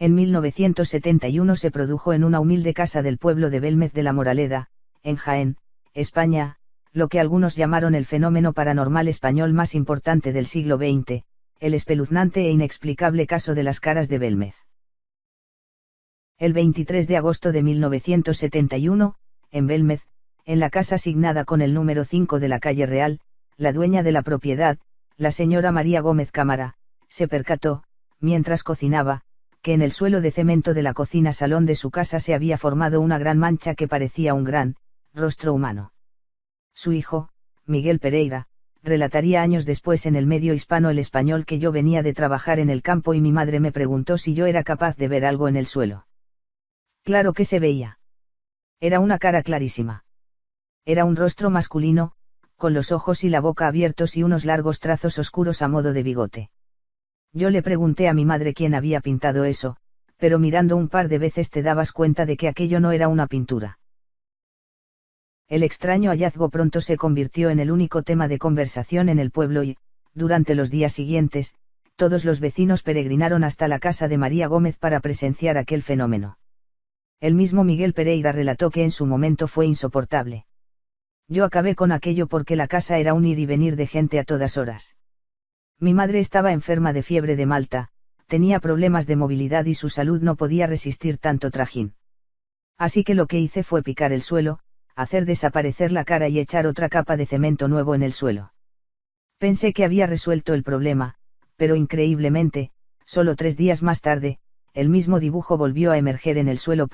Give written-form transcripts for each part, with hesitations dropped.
En 1971 se produjo en una humilde casa del pueblo de Belmez de la Moraleda, en Jaén, España, lo que algunos llamaron el fenómeno paranormal español más importante del siglo XX, el espeluznante e inexplicable caso de las caras de Belmez. El 23 de agosto de 1971, en Belmez, en la casa asignada con el número 5 de la calle Real, la dueña de la propiedad, la señora María Gómez Cámara, se percató, mientras cocinaba, que en el suelo de cemento de la cocina-salón de su casa se había formado una gran mancha que parecía un gran rostro humano. Su hijo, Miguel Pereira, relataría años después en el medio hispano El Español que yo venía de trabajar en el campo y mi madre me preguntó si yo era capaz de ver algo en el suelo. Claro que se veía. Era una cara clarísima. Era un rostro masculino, con los ojos y la boca abiertos y unos largos trazos oscuros a modo de bigote. Yo le pregunté a mi madre quién había pintado eso, pero mirando un par de veces te dabas cuenta de que aquello no era una pintura. El extraño hallazgo pronto se convirtió en el único tema de conversación en el pueblo y, durante los días siguientes, todos los vecinos peregrinaron hasta la casa de María Gómez para presenciar aquel fenómeno. El mismo Miguel Pereira relató que en su momento fue insoportable. Yo acabé con aquello porque la casa era un ir y venir de gente a todas horas. Mi madre estaba enferma de fiebre de Malta, tenía problemas de movilidad y su salud no podía resistir tanto trajín. Así que lo que hice fue picar el suelo, hacer desaparecer la cara y echar otra capa de cemento nuevo en el suelo. Pensé que había resuelto el problema, pero increíblemente, solo 3 días más tarde, el mismo dibujo volvió a emerger en el suelo.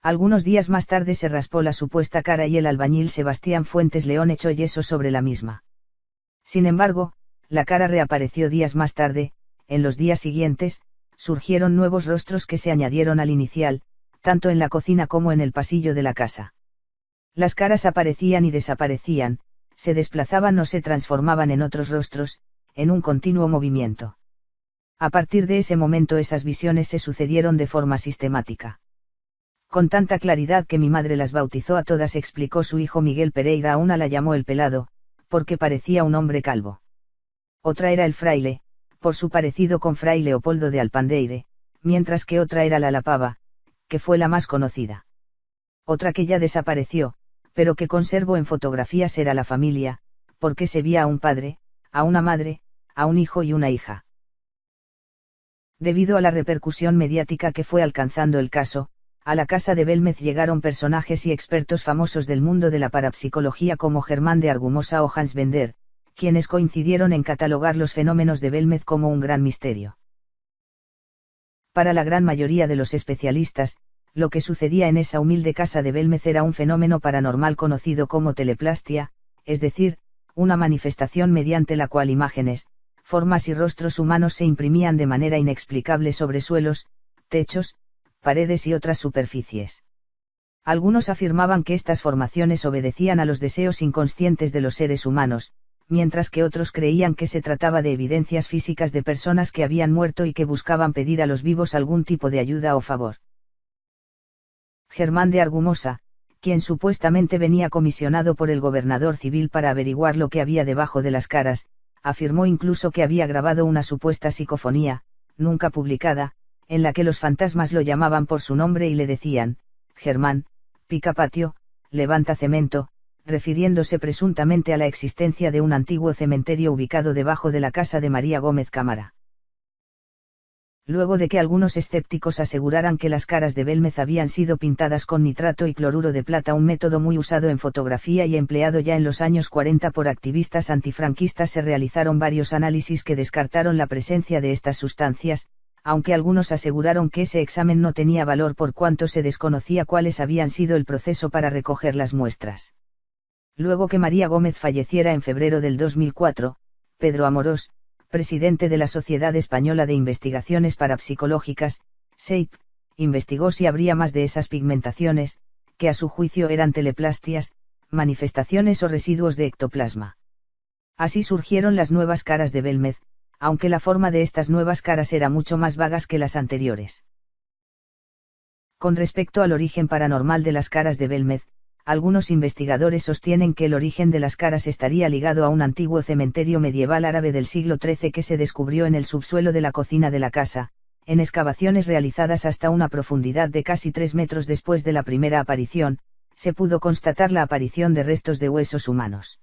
Algunos días más tarde se raspó la supuesta cara y el albañil Sebastián Fuentes León echó yeso sobre la misma. Sin embargo, la cara reapareció días más tarde. En los días siguientes, surgieron nuevos rostros que se añadieron al inicial, tanto en la cocina como en el pasillo de la casa. Las caras aparecían y desaparecían, se desplazaban o se transformaban en otros rostros, en un continuo movimiento. A partir de ese momento esas visiones se sucedieron de forma sistemática. Con tanta claridad que mi madre las bautizó a todas, explicó su hijo Miguel Pereira. A una la llamó el pelado, porque parecía un hombre calvo. Otra era el fraile, por su parecido con Fray Leopoldo de Alpandeire, mientras que otra era la lapava, que fue la más conocida. Otra que ya desapareció, pero que conservo en fotografías, era la familia, porque se veía a un padre, a una madre, a un hijo y una hija. Debido a la repercusión mediática que fue alcanzando el caso, a la casa de Belmez llegaron personajes y expertos famosos del mundo de la parapsicología como Germán de Argumosa o Hans Bender, quienes coincidieron en catalogar los fenómenos de Belmez como un gran misterio. Para la gran mayoría de los especialistas, lo que sucedía en esa humilde casa de Belmez era un fenómeno paranormal conocido como teleplastia, es decir, una manifestación mediante la cual imágenes, formas y rostros humanos se imprimían de manera inexplicable sobre suelos, techos, paredes y otras superficies. Algunos afirmaban que estas formaciones obedecían a los deseos inconscientes de los seres humanos, mientras que otros creían que se trataba de evidencias físicas de personas que habían muerto y que buscaban pedir a los vivos algún tipo de ayuda o favor. Germán de Argumosa, quien supuestamente venía comisionado por el gobernador civil para averiguar lo que había debajo de las caras, afirmó incluso que había grabado una supuesta psicofonía, nunca publicada, en la que los fantasmas lo llamaban por su nombre y le decían: Germán, pica patio, levanta cemento, refiriéndose presuntamente a la existencia de un antiguo cementerio ubicado debajo de la casa de María Gómez Cámara. Luego de que algunos escépticos aseguraran que las caras de Belmez habían sido pintadas con nitrato y cloruro de plata, un método muy usado en fotografía y empleado ya en los años 40 por activistas antifranquistas, se realizaron varios análisis que descartaron la presencia de estas sustancias, aunque algunos aseguraron que ese examen no tenía valor por cuanto se desconocía cuáles habían sido el proceso para recoger las muestras. Luego que María Gómez falleciera en febrero del 2004, Pedro Amorós, presidente de la Sociedad Española de Investigaciones Parapsicológicas, SEIP, investigó si habría más de esas pigmentaciones, que a su juicio eran teleplastias, manifestaciones o residuos de ectoplasma. Así surgieron las nuevas caras de Belmez, aunque la forma de estas nuevas caras era mucho más vagas que las anteriores. Con respecto al origen paranormal de las caras de Belmez, algunos investigadores sostienen que el origen de las caras estaría ligado a un antiguo cementerio medieval árabe del siglo XIII que se descubrió en el subsuelo de la cocina de la casa, En excavaciones realizadas hasta una profundidad de casi 3 metros después de la primera aparición, se pudo constatar la aparición de restos de huesos humanos.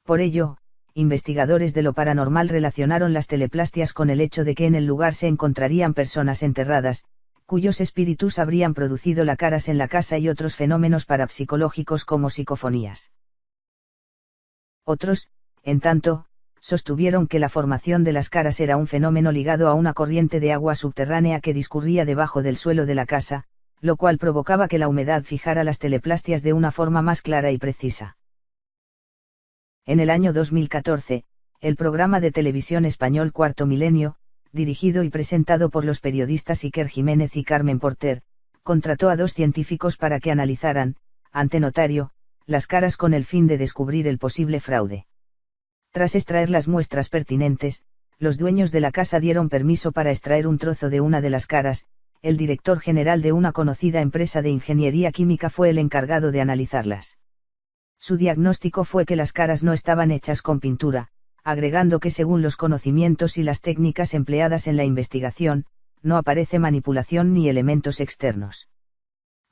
Por ello, investigadores de lo paranormal relacionaron las teleplastias con el hecho de que en el lugar se encontrarían personas enterradas, cuyos espíritus habrían producido la caras en la casa y otros fenómenos parapsicológicos como psicofonías. Otros, en tanto, sostuvieron que la formación de las caras era un fenómeno ligado a una corriente de agua subterránea que discurría debajo del suelo de la casa, lo cual provocaba que la humedad fijara las teleplastias de una forma más clara y precisa. En el año 2014, el programa de televisión español Cuarto Milenio, dirigido y presentado por los periodistas Iker Jiménez y Carmen Porter, contrató a 2 científicos para que analizaran, ante notario, las caras con el fin de descubrir el posible fraude. Tras extraer las muestras pertinentes, los dueños de la casa dieron permiso para extraer un trozo de una de las caras. El director general de una conocida empresa de ingeniería química fue el encargado de analizarlas. Su diagnóstico fue que las caras no estaban hechas con pintura, agregando que según los conocimientos y las técnicas empleadas en la investigación, no aparece manipulación ni elementos externos.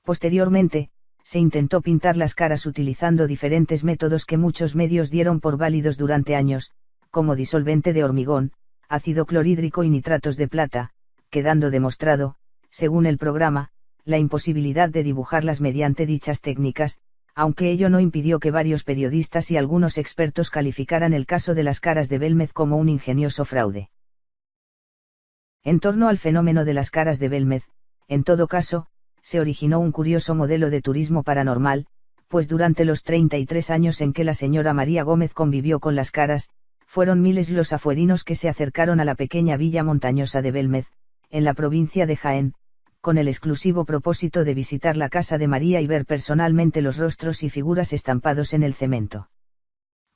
Posteriormente, se intentó pintar las caras utilizando diferentes métodos que muchos medios dieron por válidos durante años, como disolvente de hormigón, ácido clorhídrico y nitratos de plata, quedando demostrado, según el programa, la imposibilidad de dibujarlas mediante dichas técnicas, aunque ello no impidió que varios periodistas y algunos expertos calificaran el caso de las caras de Belmez como un ingenioso fraude. En torno al fenómeno de las caras de Belmez, en todo caso, se originó un curioso modelo de turismo paranormal, pues durante los 33 años en que la señora María Gómez convivió con las caras, fueron miles los afuerinos que se acercaron a la pequeña villa montañosa de Belmez, en la provincia de Jaén, con el exclusivo propósito de visitar la casa de María y ver personalmente los rostros y figuras estampados en el cemento.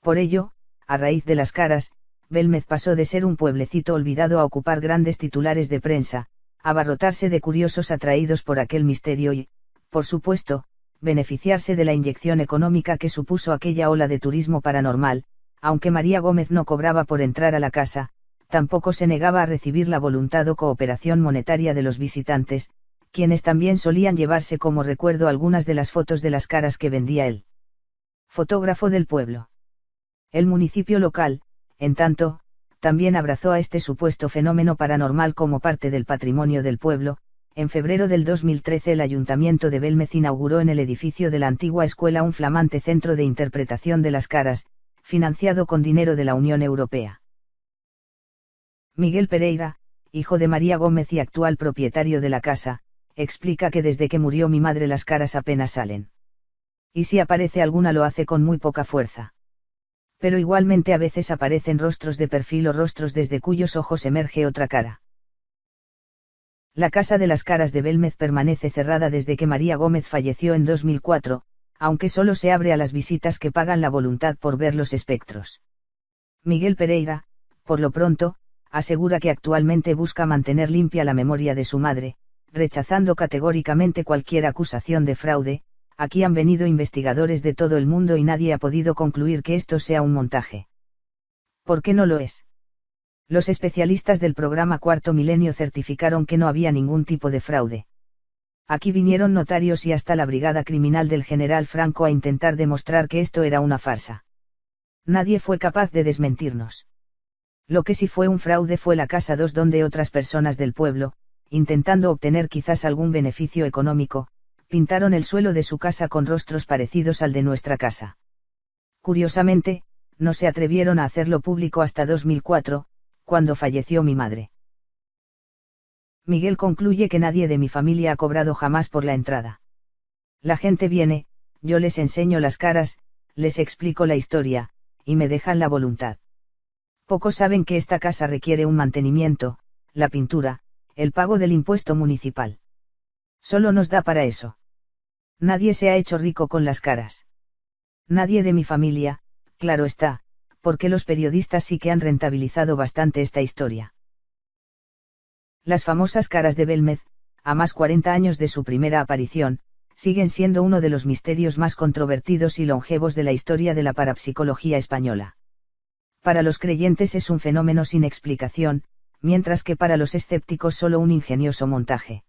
Por ello, a raíz de las caras, Belmez pasó de ser un pueblecito olvidado a ocupar grandes titulares de prensa, abarrotarse de curiosos atraídos por aquel misterio y, por supuesto, beneficiarse de la inyección económica que supuso aquella ola de turismo paranormal. Aunque María Gómez no cobraba por entrar a la casa, tampoco se negaba a recibir la voluntad o cooperación monetaria de los visitantes, quienes también solían llevarse como recuerdo algunas de las fotos de las caras que vendía el fotógrafo del pueblo. El municipio local, en tanto, también abrazó a este supuesto fenómeno paranormal como parte del patrimonio del pueblo. En febrero del 2013 el Ayuntamiento de Belmez inauguró en el edificio de la antigua escuela un flamante centro de interpretación de las caras, financiado con dinero de la Unión Europea. Miguel Pereira, hijo de María Gómez y actual propietario de la casa, explica que desde que murió mi madre las caras apenas salen. Y si aparece alguna lo hace con muy poca fuerza. Pero igualmente a veces aparecen rostros de perfil o rostros desde cuyos ojos emerge otra cara. La Casa de las Caras de Belmez permanece cerrada desde que María Gómez falleció en 2004, aunque solo se abre a las visitas que pagan la voluntad por ver los espectros. Miguel Pereira, por lo pronto, asegura que actualmente busca mantener limpia la memoria de su madre, rechazando categóricamente cualquier acusación de fraude. Aquí han venido investigadores de todo el mundo y nadie ha podido concluir que esto sea un montaje. ¿Por qué no lo es? Los especialistas del programa Cuarto Milenio certificaron que no había ningún tipo de fraude. Aquí vinieron notarios y hasta la brigada criminal del general Franco a intentar demostrar que esto era una farsa. Nadie fue capaz de desmentirnos. Lo que sí fue un fraude fue la Casa 2, donde otras personas del pueblo, intentando obtener quizás algún beneficio económico, pintaron el suelo de su casa con rostros parecidos al de nuestra casa. Curiosamente, no se atrevieron a hacerlo público hasta 2004, cuando falleció mi madre. Miguel concluye que nadie de mi familia ha cobrado jamás por la entrada. La gente viene, yo les enseño las caras, les explico la historia, y me dejan la voluntad. Pocos saben que esta casa requiere un mantenimiento, la pintura, el pago del impuesto municipal. Solo nos da para eso. Nadie se ha hecho rico con las caras. Nadie de mi familia, claro está, porque los periodistas sí que han rentabilizado bastante esta historia. Las famosas caras de Belmez, a más 40 años de su primera aparición, siguen siendo uno de los misterios más controvertidos y longevos de la historia de la parapsicología española. Para los creyentes es un fenómeno sin explicación, mientras que para los escépticos solo un ingenioso montaje.